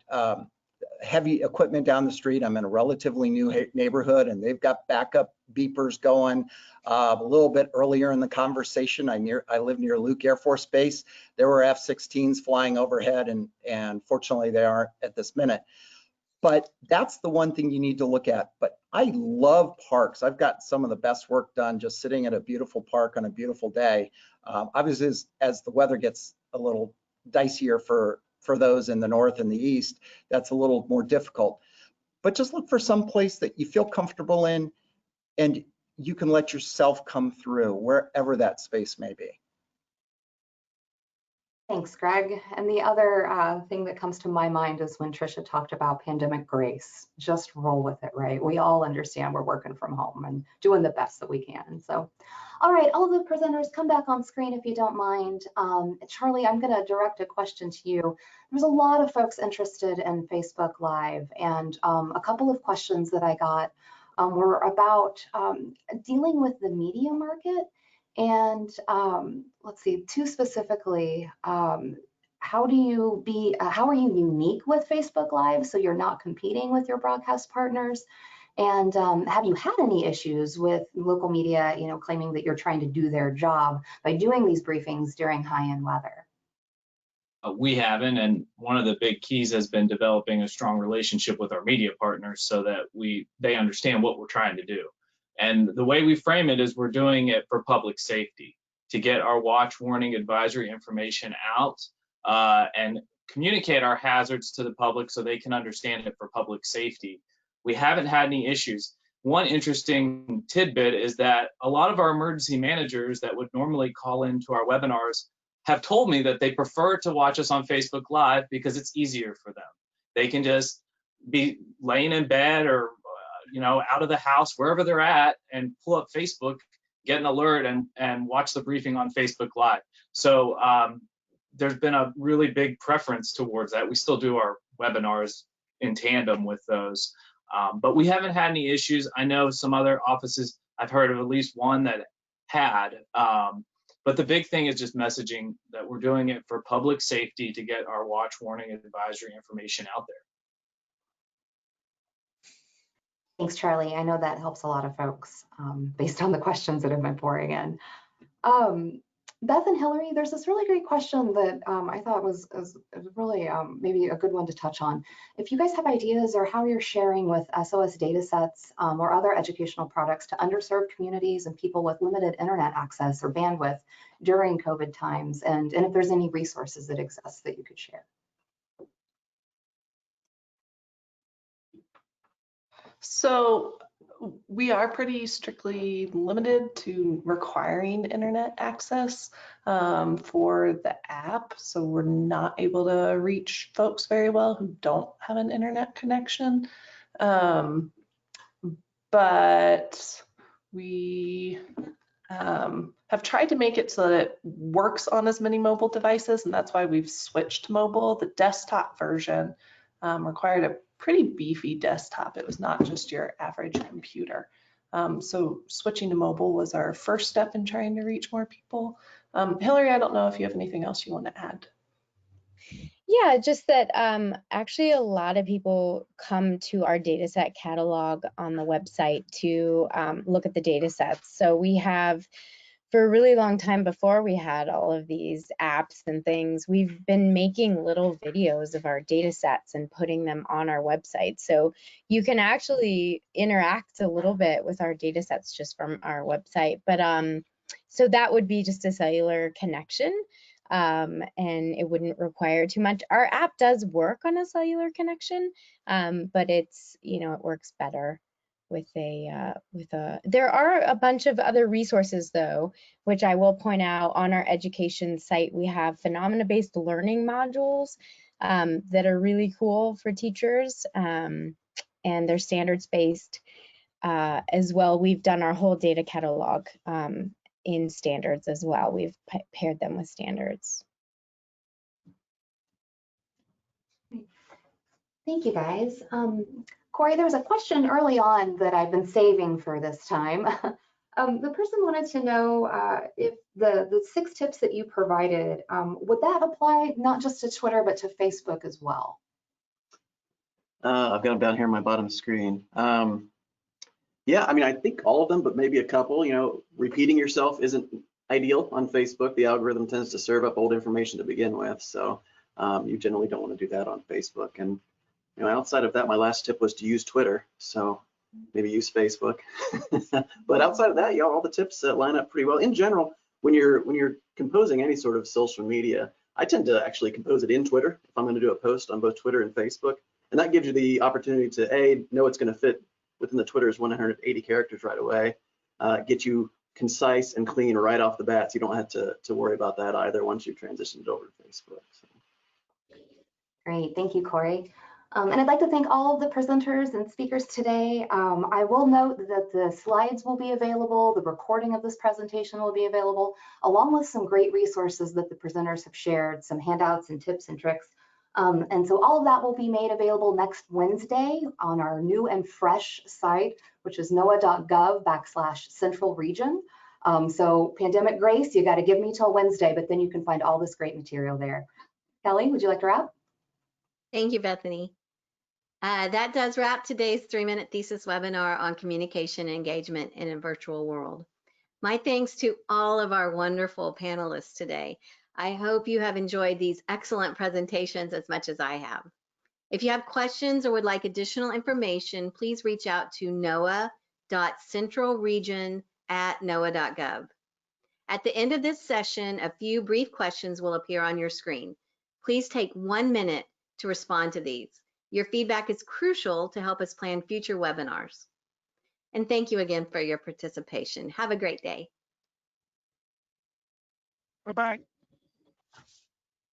I: heavy equipment down the street. I'm in a relatively new neighborhood, and they've got backup beepers going. A little bit earlier in the conversation, I live near Luke Air Force Base. There were F-16s flying overhead, and fortunately they aren't at this minute. But that's the one thing you need to look at. But I love parks. I've got some of the best work done just sitting at a beautiful park on a beautiful day. Obviously, as the weather gets a little dicier for those in the north and the east, that's a little more difficult. But just look for some place that you feel comfortable in, and you can let yourself come through wherever that space may be.
E: Thanks, Greg. And the other thing that comes to my mind is when Trisha talked about pandemic grace. Just roll with it, right? We all understand we're working from home and doing the best that we can. So, all right, all the presenters, come back on screen if you don't mind. Charlie, I'm going to direct a question to you. There's a lot of folks interested in Facebook Live, and a couple of questions that I got were about dealing with the media market. And let's see, two specifically, how are you unique with Facebook Live so you're not competing with your broadcast partners? And have you had any issues with local media, claiming that you're trying to do their job by doing these briefings during high-end weather?
D: We haven't, and one of the big keys has been developing a strong relationship with our media partners so that they understand what we're trying to do. And the way we frame it is we're doing it for public safety, to get our watch, warning, advisory information out and communicate our hazards to the public so they can understand it for public safety. We haven't had any issues. One interesting tidbit is that a lot of our emergency managers that would normally call into our webinars have told me that they prefer to watch us on Facebook Live because it's easier for them. They can just be laying in bed or out of the house, wherever they're at, and pull up Facebook, get an alert, and watch the briefing on Facebook Live. So there's been a really big preference towards that. We still do our webinars in tandem with those, but we haven't had any issues. I know some other offices, I've heard of at least one that had, but the big thing is just messaging that we're doing it for public safety to get our watch, warning, and advisory information out there.
E: Thanks, Charlie. I know that helps a lot of folks based on the questions that have been pouring in. Beth and Hillary, there's this really great question that I thought was really maybe a good one to touch on. If you guys have ideas or how you're sharing with SOS data sets or other educational products to underserved communities and people with limited internet access or bandwidth during COVID times, and if there's any resources that exist that you could share.
F: So we are pretty strictly limited to requiring internet access for the app. So we're not able to reach folks very well who don't have an internet connection. But we have tried to make it so that it works on as many mobile devices, and that's why we've switched to mobile. The desktop version required a pretty beefy desktop. It was not just your average computer. So switching to mobile was our first step in trying to reach more people. Hillary, I don't know if you have anything else you want to add.
G: Yeah, just that actually a lot of people come to our dataset catalog on the website to look at the datasets. So we have, for a really long time before we had all of these apps and things, we've been making little videos of our datasets and putting them on our website. So you can actually interact a little bit with our datasets just from our website. But so that would be just a cellular connection. And it wouldn't require too much. Our app does work on a cellular connection, but it's, you know, it works better with there are a bunch of other resources though, which I will point out on our education site. We have phenomena-based learning modules that are really cool for teachers, and they're standards-based as well. We've done our whole data catalog in standards as well. We've paired them with standards.
E: Thank you, guys. Corey, there was a question early on that I've been saving for this time. The person wanted to know if the 6 tips that you provided, would that apply not just to Twitter, but to Facebook as well?
C: I've got them down here on my bottom screen. Yeah, I mean, I think all of them, but maybe a couple. You know, repeating yourself isn't ideal on Facebook. The algorithm tends to serve up old information to begin with. So you generally don't want to do that on Facebook. And you know, outside of that, my last tip was to use Twitter. So maybe use Facebook. But outside of that, you know, all the tips line up pretty well. In general, when you're composing any sort of social media, I tend to actually compose it in Twitter if I'm going to do a post on both Twitter and Facebook. And that gives you the opportunity to know it's going to fit within the Twitter's 180 characters right away, get you concise and clean right off the bat, so you don't have to worry about that either once you've transitioned over to Facebook. So.
E: Great, thank you, Corey. And I'd like to thank all of the presenters and speakers today. I will note that the slides will be available, the recording of this presentation will be available, along with some great resources that the presenters have shared, some handouts and tips and tricks. And so all of that will be made available next Wednesday on our new and fresh site, which is noaa.gov/central region. So pandemic grace, you got to give me till Wednesday, but then you can find all this great material there. Kelly, would you like to wrap?
A: Thank you, Bethany. That does wrap today's 3-minute thesis webinar on communication and engagement in a virtual world. My thanks to all of our wonderful panelists today. I hope you have enjoyed these excellent presentations as much as I have. If you have questions or would like additional information, please reach out to noaa.centralregion@noaa.gov. At the end of this session, a few brief questions will appear on your screen. Please take 1 minute to respond to these. Your feedback is crucial to help us plan future webinars. And thank you again for your participation. Have a great day.
J: Bye-bye.